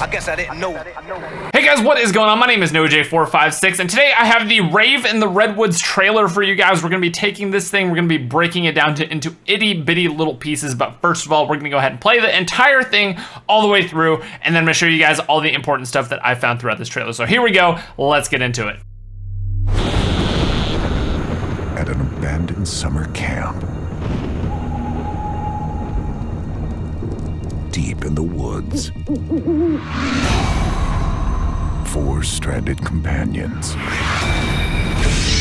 Redwoods. I guess I didn't know. Hey guys, what is going on? My name is NoJ456, and today I have the Rave in the Redwoods trailer for you guys. We're going to be taking this thing, we're going to be breaking it down into itty bitty little pieces, but first of all, we're going to go ahead and play the entire thing all the way through, and then I'm going to show you guys all the important stuff that I found throughout this trailer. So here we go, let's get into it. At an abandoned summer camp, deep in the woods, 4 stranded companions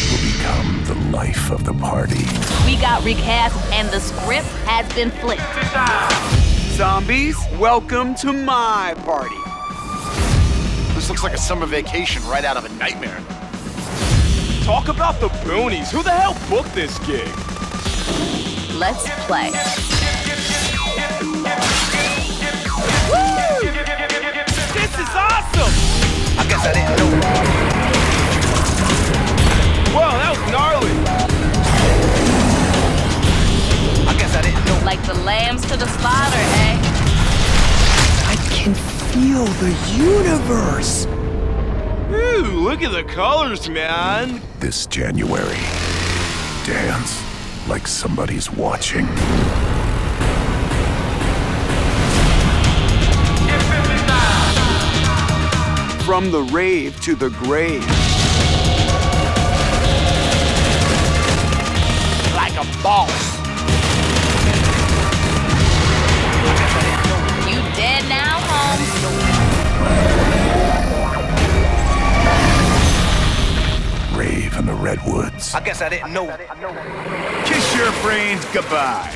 will become the life of the party. We got recast and the script has been flipped. Zombies, welcome to my party. This looks like a summer vacation right out of a nightmare. Talk about the boonies. Who the hell booked this gig? Let's play. Woo! This is awesome! I guess I didn't know. Whoa, that was gnarly. I guess I didn't know. Like the lambs to the slaughter, eh? I can feel the universe. Ooh, look at the colors, man. This January, dance like somebody's watching. From the rave to the grave. Like a boss. You dead now, Holmes? Rave in the Redwoods. I guess I didn't know. Kiss your brains goodbye.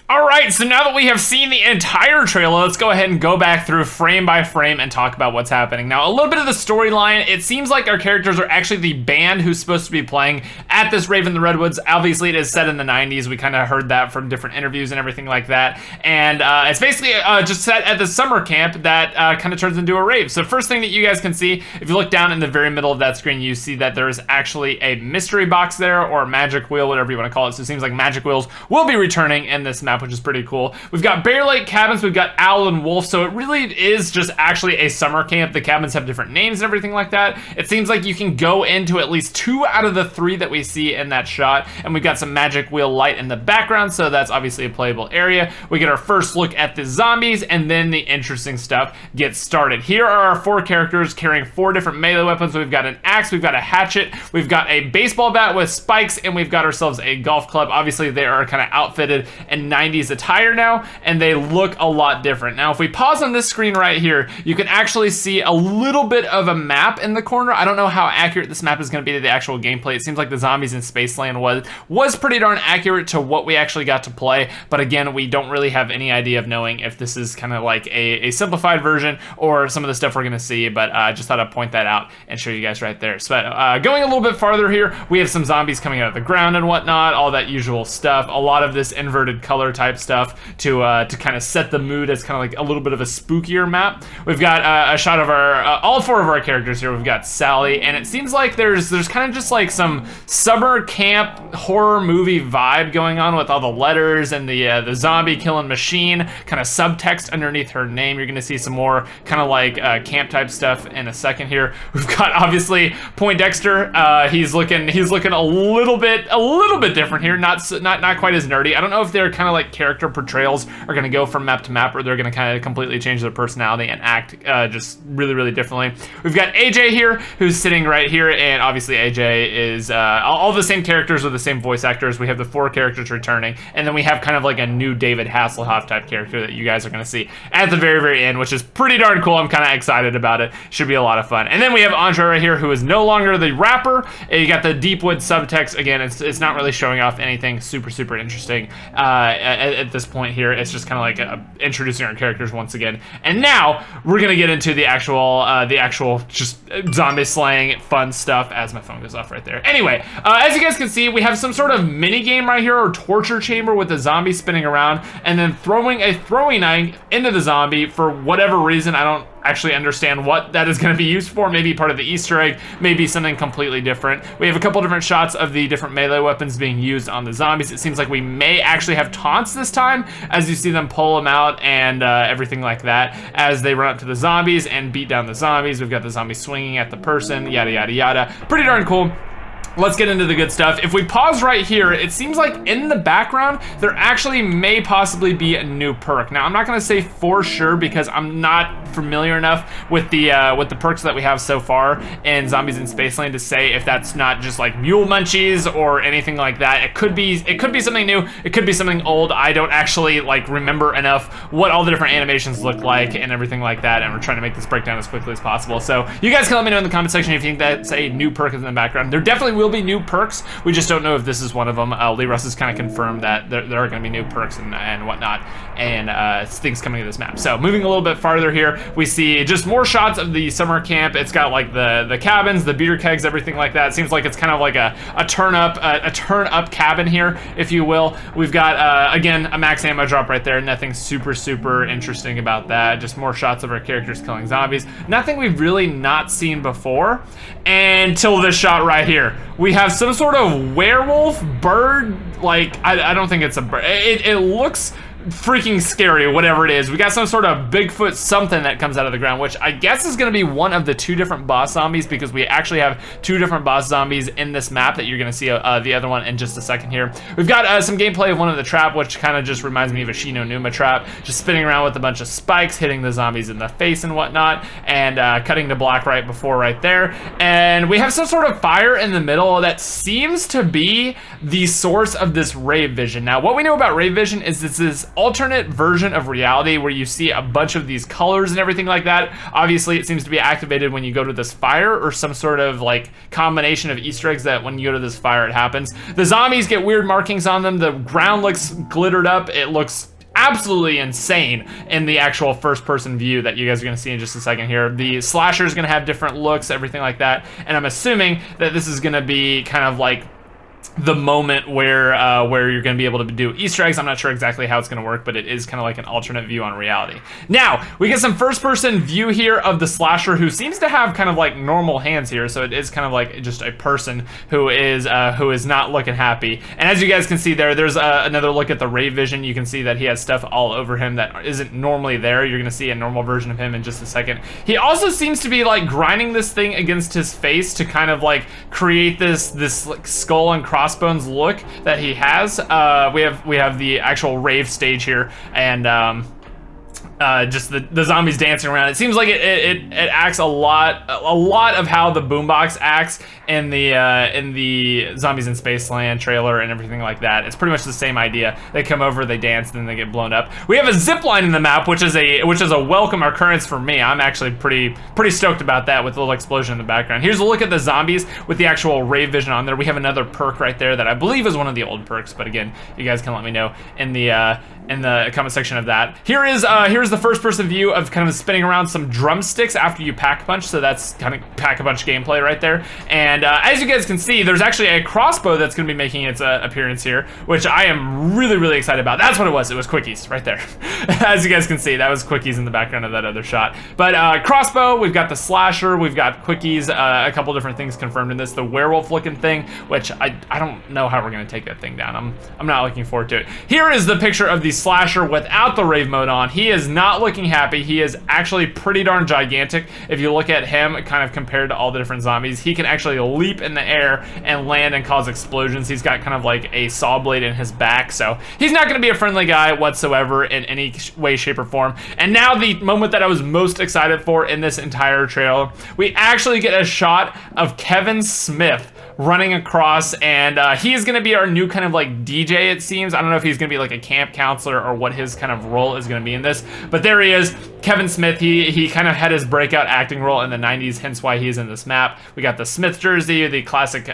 All right, so now that we have seen the entire trailer, let's go ahead and go back through frame by frame and talk about what's happening. Now, a little bit of the storyline, it seems like our characters are actually the band who's supposed to be playing at this Rave in the Redwoods. Obviously, it is set in the 90s. We kind of heard that from different interviews and everything like that. And it's basically just set at the summer camp that kind of turns into a rave. So first thing that you guys can see, if you look down in the very middle of that screen, you see that there is actually a mystery box there, or a magic wheel, whatever you want to call it. So it seems like magic wheels will be returning in this map, which is pretty cool. We've got Bear Lake cabins, we've got Owl and Wolf, so it really is just actually a summer camp. The cabins have different names and everything like that. It seems like you can go into at least 2 out of the 3 that we see in that shot, and we've got some magic wheel light in the background, so that's obviously a playable area. We get our first look at the zombies, and then the interesting stuff gets started. Here are our 4 characters carrying 4 different melee weapons. We've got an axe, we've got a hatchet, we've got a baseball bat with spikes, and we've got ourselves a golf club. Obviously, they are kind of outfitted in 90s attire now, and they look a lot different. Now, if we pause on this screen right here, you can actually see a little bit of a map in the corner. I don't know how accurate this map is going to be to the actual gameplay. It seems like the zombies in Spaceland was pretty darn accurate to what we actually got to play, but again, we don't really have any idea of knowing if this is kind of like a simplified version or some of the stuff we're going to see, but I just thought I'd point that out and show you guys right there. So going a little bit farther here, we have some zombies coming out of the ground and whatnot, all that usual stuff, a lot of this inverted color type stuff to kind of set the mood as kind of like a little bit of a spookier map. We've got a shot of our all 4 of our characters here. We've got Sally, and it seems like there's kind of just like some summer camp horror movie vibe going on with all the letters and the zombie killing machine kind of subtext underneath her name. You're gonna see some more kind of like camp type stuff in a second here. We've got obviously Poindexter. He's looking a little bit different here. Not quite as nerdy. I don't know if they're kind of like character portrayals are going to go from map to map, or they're going to kind of completely change their personality and act just really, really differently. We've got AJ here, who's sitting right here, and obviously AJ is all the same characters with the same voice actors. We have the 4 characters returning, and then we have kind of like a new David Hasselhoff type character that you guys are going to see at the very, very end, which is pretty darn cool. I'm kind of excited about it. Should be a lot of fun. And then we have Andre right here, who is no longer the rapper. You got the Deepwood subtext. Again, it's not really showing off anything super, super interesting at this point here. It's just kind of like introducing our characters once again. And now we're gonna get into the actual just zombie slaying fun stuff as my phone goes off right there. Anyway, as you guys can see, we have some sort of mini game right here, or torture chamber with the zombie spinning around and then throwing a throwing knife into the zombie for whatever reason. I don't actually understand what that is going to be used for. Maybe part of the Easter egg, maybe something completely different. We have a couple different shots of the different melee weapons being used on the zombies. It seems like we may actually have taunts this time, as you see them pull them out and everything like that as they run up to the zombies and beat down the zombies. We've got the zombie swinging at the person, yada, yada, yada. Pretty darn cool. Let's get into the good stuff. If we pause right here, it seems like in the background, there actually may possibly be a new perk. Now, I'm not gonna say for sure because I'm not familiar enough with the perks that we have so far in Zombies in Spaceland to say if that's not just like mule munchies or anything like that. It could be something new, it could be something old. I don't actually like remember enough what all the different animations look like and everything like that, and we're trying to make this breakdown as quickly as possible. So you guys can let me know in the comment section if you think that's a new perk in the background. There definitely will be new perks. We just don't know if this is one of them. Lee Russ has kind of confirmed that there are going to be new perks and whatnot, and things coming to this map. So moving a little bit farther here, we see just more shots of the summer camp. It's got like the cabins, the beer kegs, everything like that. It seems like it's kind of like a turn up cabin here, if you will. We've got again a max ammo drop right there. Nothing super interesting about that. Just more shots of our characters killing zombies. Nothing we've really not seen before until this shot right here. We have some sort of werewolf bird, like I don't think it's a bird. It looks freaking scary, whatever it is. We got some sort of Bigfoot something that comes out of the ground, which I guess is going to be one of the two different boss zombies, because we actually have two different boss zombies in this map that you're going to see the other one in just a second here. We've got some gameplay of one of the trap, which kind of just reminds me of a Shino Numa trap, just spinning around with a bunch of spikes, hitting the zombies in the face and whatnot, and cutting to black right before right there. And we have some sort of fire in the middle that seems to be the source of this Rave Vision. Now, what we know about Rave Vision is this is alternate version of reality where you see a bunch of these colors and everything like that. Obviously, it seems to be activated when you go to this fire, or some sort of like combination of Easter eggs that when you go to this fire, it happens. The zombies get weird markings on them. The ground looks glittered up. It looks absolutely insane in the actual first person view that you guys are going to see in just a second here. The slasher is going to have different looks, everything like that. And I'm assuming that this is going to be kind of like the moment where you're going to be able to do Easter eggs. I'm not sure exactly how it's going to work, but it is kind of like an alternate view on reality. Now, we get some first-person view here of the slasher, who seems to have kind of like normal hands here, so it is kind of like just a person who is not looking happy. And as you guys can see there's another look at the Rave Vision. You can see that he has stuff all over him that isn't normally there. You're going to see a normal version of him in just a second. He also seems to be like grinding this thing against his face to kind of like create this like skull and crossbones look that he has. We have the actual rave stage here, and just the zombies dancing around. It seems like it acts a lot of how the boombox acts in the Zombies in Spaceland trailer and everything like that. It's pretty much the same idea. They come over, they dance, then they get blown up. We have a zip line in the map, which is a welcome occurrence for me. I'm actually pretty stoked about that, with a little explosion in the background. Here's a look at the zombies with the actual Rave Vision on there. We have another perk right there that I believe is one of the old perks, but again, you guys can let me know in the comment section of that. Here's the first person view of kind of spinning around some drumsticks after you pack a punch. So that's kind of pack a punch gameplay right there. And as you guys can see, there's actually a crossbow that's going to be making its appearance here, which I am really excited about. That's what it was. It was quickies right there. As you guys can see, that was quickies in the background of that other shot. But crossbow, we've got the slasher, we've got quickies, a couple different things confirmed in this. The werewolf looking thing, which I don't know how we're going to take that thing down. I'm not looking forward to it. Here is the picture of the slasher without the rave mode on. He is not looking happy. He is actually pretty darn gigantic. If you look at him kind of compared to all the different zombies, he can actually leap in the air and land and cause explosions. He's got kind of like a saw blade in his back, so he's not going to be a friendly guy whatsoever in any way, shape, or form. And now the moment that I was most excited for in this entire trailer, we actually get a shot of Kevin Smith running across, and he's gonna be our new kind of like DJ, it seems. I don't know if he's gonna be like a camp counselor or what his kind of role is gonna be in this, but there he is, Kevin Smith. He kind of had his breakout acting role in the 90s, hence why he's in this map. We got the Smith jersey, the classic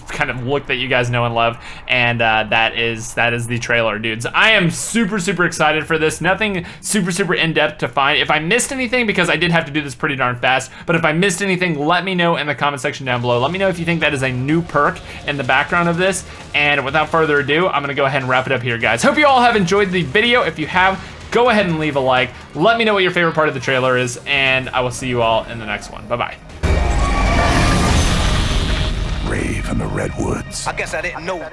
kind of look that you guys know and love, and that is the trailer, dudes. I am super excited for this. Nothing super in-depth to find. If I missed anything, because I did have to do this pretty darn fast, but if I missed anything, let me know in the comment section down below. Let me know if you think that is a new perk in the background of this. And without further ado, I'm gonna go ahead and wrap it up here, guys. Hope you all have enjoyed the video. If you have, go ahead and leave a like. Let me know what your favorite part of the trailer is, and I will see you all in the next one. Bye-bye. Rave in the Redwoods. I guess I didn't know.